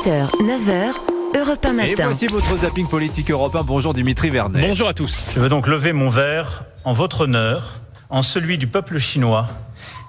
7h, 9h, Europe 1 matin. Et voici votre zapping politique européen. Bonjour Dimitri Vernet. Bonjour à tous. Je veux donc lever mon verre en votre honneur, en celui du peuple chinois,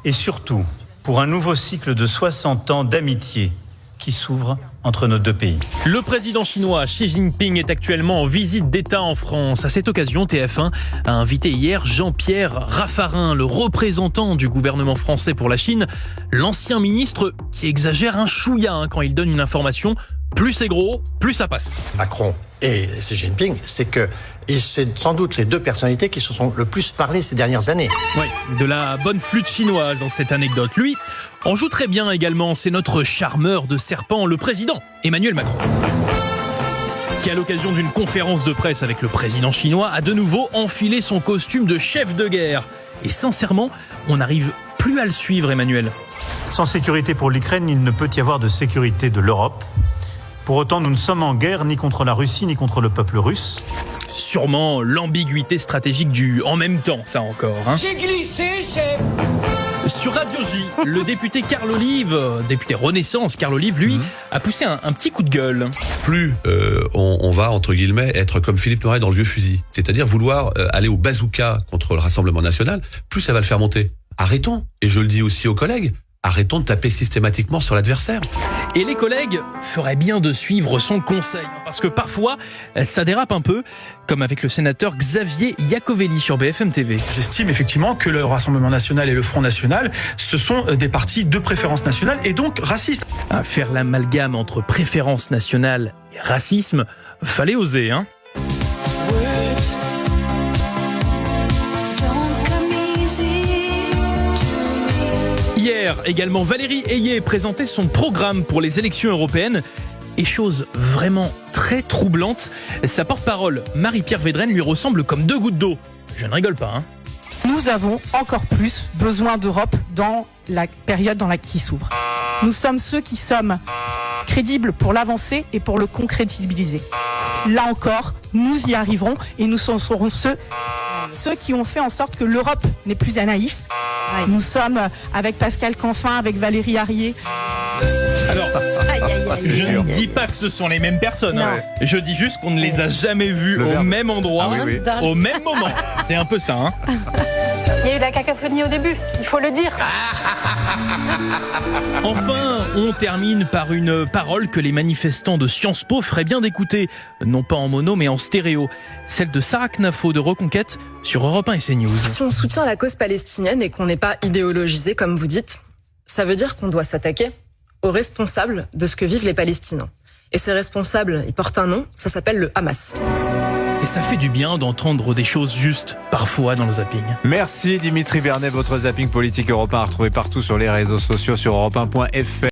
et surtout pour un nouveau cycle de 60 ans d'amitié qui s'ouvre entre nos deux pays. Le président chinois Xi Jinping est actuellement en visite d'État en France. À cette occasion, TF1 a invité hier Jean-Pierre Raffarin, le représentant du gouvernement français pour la Chine, l'ancien ministre qui exagère un chouïa quand il donne une information. Plus c'est gros, plus ça passe. Macron et Xi Jinping, c'est sans doute les deux personnalités qui se sont le plus parlé ces dernières années. Oui, de la bonne flûte chinoise dans cette anecdote. Lui en joue très bien également, c'est notre charmeur de serpent, le président Emmanuel Macron, qui à l'occasion d'une conférence de presse avec le président chinois a de nouveau enfilé son costume de chef de guerre. Et sincèrement, on n'arrive plus à le suivre, Emmanuel. Sans sécurité pour l'Ukraine, il ne peut y avoir de sécurité de l'Europe. Pour autant, nous ne sommes en guerre ni contre la Russie ni contre le peuple russe. Sûrement l'ambiguïté stratégique du « en même temps », ça encore. J'ai glissé, chef. Sur Radio J, le député Carl Olive, député Renaissance, Carl Olive, lui, a poussé un petit coup de gueule. Plus on va, entre guillemets, être comme Philippe Noiret dans Le Vieux Fusil, c'est-à-dire vouloir aller au bazooka contre le Rassemblement National, plus ça va le faire monter. Arrêtons, et je le dis aussi aux collègues, arrêtons de taper systématiquement sur l'adversaire. Et les collègues feraient bien de suivre son conseil, parce que parfois, ça dérape un peu, comme avec le sénateur Xavier Iacovelli sur BFM TV. J'estime effectivement que le Rassemblement National et le Front National, ce sont des partis de préférence nationale et donc racistes. À faire l'amalgame entre préférence nationale et racisme, fallait oser, hein. Hier, également, Valérie Ayé présentait son programme pour les élections européennes. Et chose vraiment très troublante, sa porte-parole, Marie-Pierre Védrenne, lui ressemble comme deux gouttes d'eau. Je ne rigole pas, hein. Nous avons encore plus besoin d'Europe dans la période qui s'ouvre. Nous sommes ceux qui sommes crédibles pour l'avancer et pour le concrétibiliser. Là encore, nous y arriverons et nous serons ceux qui ont fait en sorte que l'Europe n'est plus un naïf. Nous sommes avec Pascal Canfin, avec Valérie Harrier. Alors, je ne dis pas que ce sont les mêmes personnes. Hein. Je dis juste qu'on ne les a jamais vus au même endroit, au même moment. C'est un peu ça. Hein. Il y a eu de la cacophonie au début, il faut le dire. Enfin, on termine par une parole que les manifestants de Sciences Po feraient bien d'écouter, non pas en mono mais en stéréo, celle de Sarah Knafo de Reconquête sur Europe 1 et CNews. Si on soutient la cause palestinienne et qu'on n'est pas idéologisé comme vous dites, ça veut dire qu'on doit s'attaquer aux responsables de ce que vivent les Palestiniens. Et ces responsables, ils portent un nom, ça s'appelle le Hamas. Et ça fait du bien d'entendre des choses justes, parfois, dans le zapping. Merci Dimitri Vernet, votre zapping politique européen à retrouver partout sur les réseaux sociaux, sur europe1.fr.